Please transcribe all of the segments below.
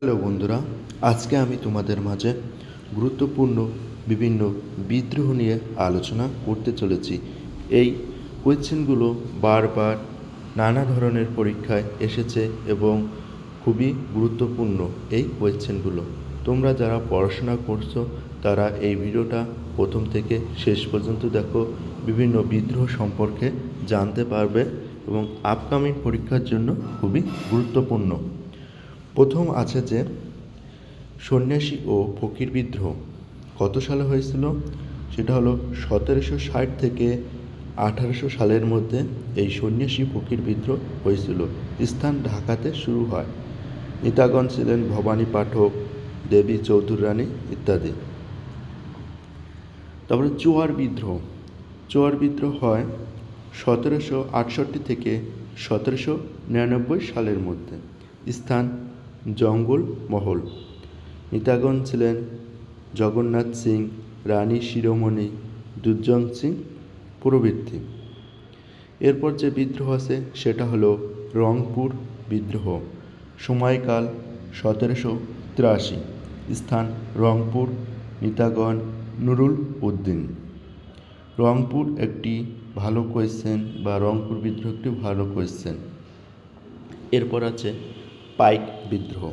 Hello বন্ধুরা, আজকে আমি তোমাদের মাঝে গুরুত্বপূর্ণ বিভিন্ন বিদ্রোহ নিয়ে আলোচনা করতে চলেছি। এই কোয়েশ্চেনগুলো বারবার নানা ধরনের পরীক্ষায় এসেছে এবং খুবই গুরুত্বপূর্ণ এই কোয়েশ্চেনগুলো। তোমরা যারা পড়াশোনা করছো তারা এই ভিডিওটা প্রথম থেকে শেষ পর্যন্ত দেখো, বিভিন্ন বিদ্রোহ সম্পর্কে জানতে পারবে এবং আপকামিং পরীক্ষার জন্য খুবই গুরুত্বপূর্ণ। প্রথম আছে যে সন্ন্যাসী ও ফকির বিদ্রোহ কত সালে হয়েছিল, সেটা হলো 1760 থেকে 1800 সালের মধ্যে এই সন্ন্যাসী ফকির বিদ্রোহ হয়েছিল। স্থান ঢাকাতে শুরু হয়। নেতাগণ ছিলেন ভবানী পাঠক, দেবী চৌধুরী রানী ইত্যাদি। তারপরে চোয়ার বিদ্রোহ হয় 1768 থেকে 1799 সালের মধ্যে। স্থান জঙ্গলমহল। নেতাগণ ছিলেন জগন্নাথ সিং, রানী শিরোমণি, দুর্জন সিং প্রভৃতি। এরপর যে বিদ্রোহ আছে সেটা হলো রংপুর বিদ্রোহ। সময়কাল 1783। স্থান রংপুর। নেতাগণ নুরুল উদ্দিন। রংপুর একটি ভালো কোয়েশ্চেন, বা রংপুর বিদ্রোহ একটি ভালো কোয়েশ্চেন। এরপর আছে পাইক বিদ্রোহ।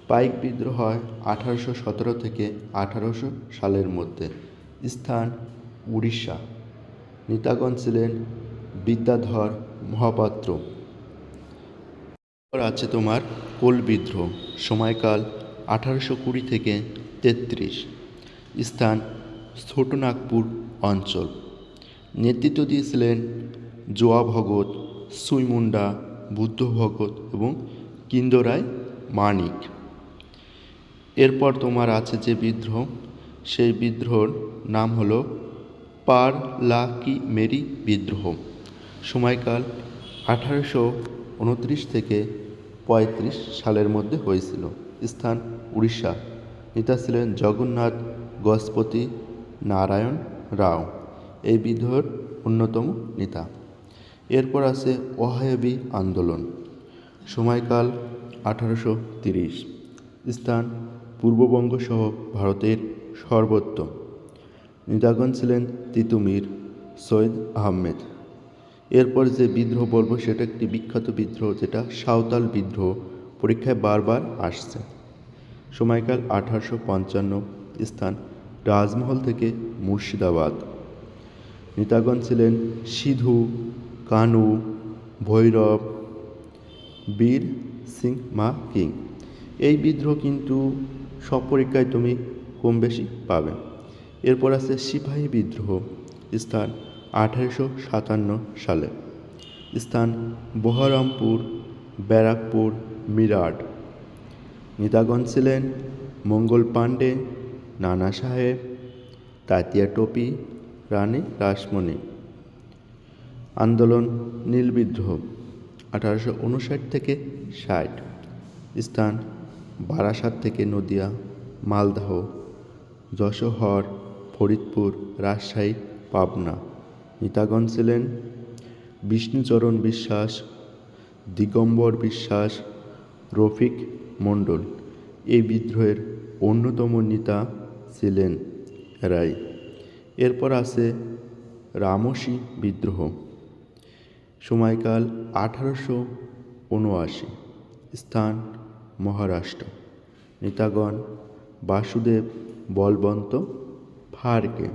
পাইক বিদ্রোহ হয় 1817 থেকে 1800 সালের মধ্যে। স্থান উড়িষ্যা। নেতাগণ ছিলেন বিদ্যাধর মহাপাত্র। এরপর আছে তোমার কোল বিদ্রোহ। সময়কাল 1820 থেকে 33। স্থান ছোটনাগপুর অঞ্চল। নেতৃত্ব দিয়েছিলেন জোয়া ভগত, সুইমুন্ডা, বুদ্ধ ভগত এবং কিন্দরায় মানিক। এরপর তোমার আছে যে বিদ্রোহ, সেই বিদ্রোহর নাম হলো পারলাকিমেরি বিদ্রোহ। সময়কাল 1829 থেকে 35 সালের মধ্যে হয়েছিল। স্থান উড়িষ্যা। নেতা ছিলেন জগন্নাথ গজপতি নারায়ণ রাও, এই বিদ্রোহের অন্যতম নেতা। এরপর আছে ওহাবী আন্দোলন। সময়কাল 1830। স্থান পূর্ববঙ্গ সহ ভারতের সর্বত্র। নেতাগণ ছিলেন তিতুমির, সৈয়দ আহমেদ। এরপর যে বিদ্রোহ বলবো সেটা একটি বিখ্যাত বিদ্রোহ, যেটা সাঁওতাল বিদ্রোহ, পরীক্ষায় বারবার আসছে। সময়কাল 1855। স্থান রাজমহল থেকে মুর্শিদাবাদ। নেতাগণ ছিলেন সিধু, কানু, ভৈরব, বীর সিং মা কিং। এই বিদ্রোহ কিন্তু সব পরীক্ষায় তুমি কম বেশি পাবে। এরপর আছে সিপাহী বিদ্রোহ। স্থান 1857 সালে। স্থান বহরমপুর, ব্যারাকপুর, মিরাট। নেতাগণ ছিলেন মঙ্গল পাণ্ডে, নানা সাহেব, তাতিয়া টোপি, রানী রাসমণি। আন্দোলন নীল বিদ্রোহ 1859 থেকে 60। স্থান বারাসাত থেকে নদিয়া, মালদহ, যশোহর, ফরিদপুর, রাজশাহী, পাবনা। নেতাগণ ছিলেন বিষ্ণুচরণ বিশ্বাস, দিগম্বর বিশ্বাস, রফিক মণ্ডল। এই বিদ্রোহের অন্যতম নেতা ছিলেন এরাই। এরপর আছে রামসী বিদ্রোহ। সময়কাল 1879। স্থান মহারাষ্ট্র। নেতাগণ বাসুদেব, বলবন্ত ফাড়কে।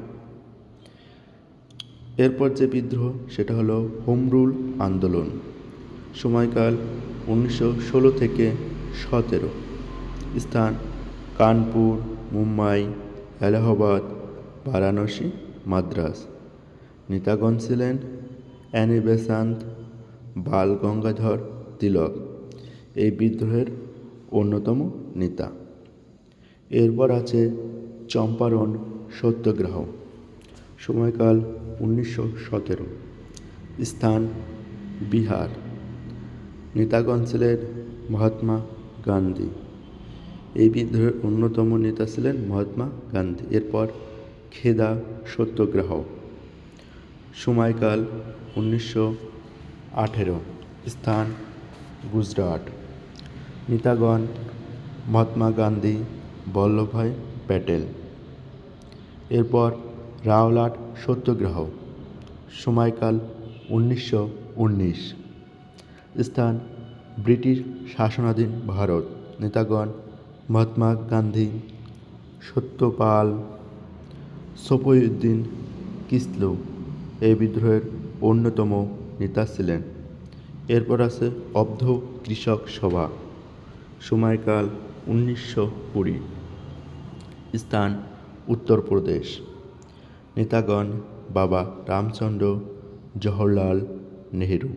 এরপর যে বিদ্রোহ সেটা হলো হোম রুল আন্দোলন। সময়কাল 1916 থেকে 17। স্থান কানপুর, মুম্বাই, এলাহাবাদ, বারাণসী, মাদ্রাস। নেতাগণ ছিলেন অ্যানি বেসান্ত, বাল গঙ্গাধর তিলক, এই বিদ্রোহের অন্যতম নেতা। এরপর আছে চম্পারণ সত্যাগ্রহ। সময়কাল 1917। স্থান বিহার। নেতাগণ ছিলেন মহাত্মা গান্ধী। এই বিদ্রোহের অন্যতম নেতা ছিলেন মহাত্মা গান্ধী। এরপর খেদা সত্যাগ্রহ। সময়কাল 1918। স্থান গুজরাট। নেতাগণ মহাত্মা গান্ধী, বল্লভভাই প্যাটেল। এরপর রাওলাট সত্যাগ্রহ, সময়কাল 1919। স্থান ব্রিটিশ শাসনাধীন ভারত। নেতাগণ মহাত্মা গান্ধী, সত্যপাল, সফিউদ্দিন কিসলু এই বিদ্রোহের অন্যতম নেতা ছিলেন। এরপর আছে অবধ কৃষক সভা, সময়কাল 1920। স্থান উত্তরপ্রদেশ। নেতাগণ বাবা রামচন্দ্র, জওহরলাল নেহেরু।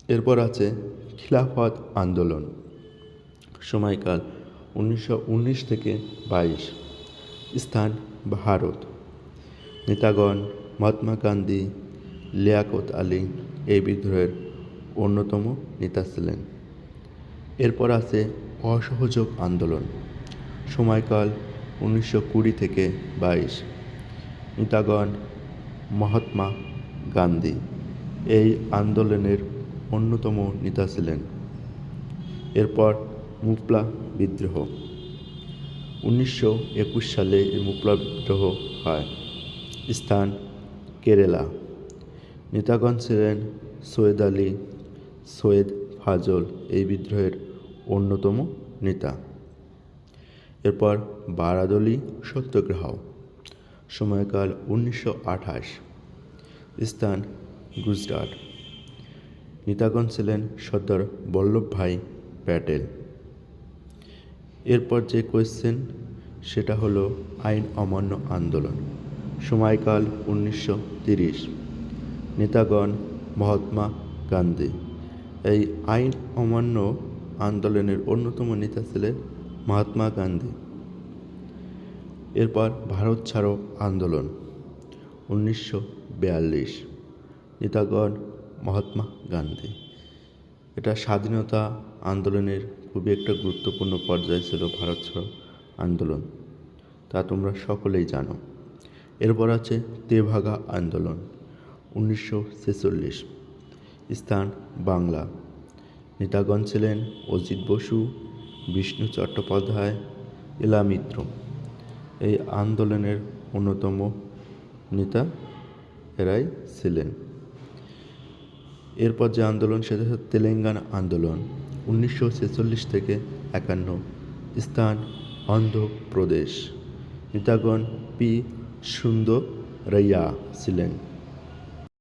এরপর আছে খিলাফত আন্দোলন, সময়কাল 1919 থেকে 22। স্থান ভারত। নেতাগণ মহাত্মা গান্ধী, লিয়াকত আলী এই বিদ্রোহের অন্যতম নেতা ছিলেন। এরপর আছে অসহযোগ আন্দোলন, সময়কাল 1920 থেকে 22। নেতাগণ মহাত্মা গান্ধী এই আন্দোলনের অন্যতম নেতা ছিলেন। এরপর মুপলা বিদ্রোহ, 1921 সালে এই মুপলা বিদ্রোহ হয়। স্থান কেরালা। নেতাগণ ছিলেন সৈয়দ আলী, সৈয়দ ফাজল এই বিদ্রোহের অন্যতম নেতা। এরপর বারাদলি সত্যাগ্রহ, সময়কাল 1928। স্থান গুজরাট। নেতাগণ ছিলেন সর্দার বল্লভভাই প্যাটেল। এরপর যে কোয়েশ্চেন সেটা হলো আইন অমান্য আন্দোলন, সময়কাল 1930। নেতাগণ মহাত্মা গান্ধী। এই আইন অমান্য আন্দোলনের অন্যতম নেতা ছিলেন মহাত্মা গান্ধী। এরপর ভারত ছাড়ো আন্দোলন, 1942। নেতাগণ মহাত্মা গান্ধী। এটা স্বাধীনতা আন্দোলনের খুবই একটা গুরুত্বপূর্ণ পর্যায় ছিল ভারত ছাড়ো আন্দোলন, তা তোমরা সকলেই জানো। এরপর আছে তেভাগা আন্দোলন, 1946। স্থান বাংলা। নেতাগণ ছিলেন অজিত বসু, বিষ্ণু চট্টোপাধ্যায়, ইলা মিত্র। এই আন্দোলনের অন্যতম নেতা এরাই ছিলেন। এরপর যে আন্দোলন সেটা হচ্ছে তেলেঙ্গানা আন্দোলন, 1946 থেকে 51। স্থান অন্ধ্রপ্রদেশ। নেতাগণ পি সুন্দররাইয়া ছিলেন।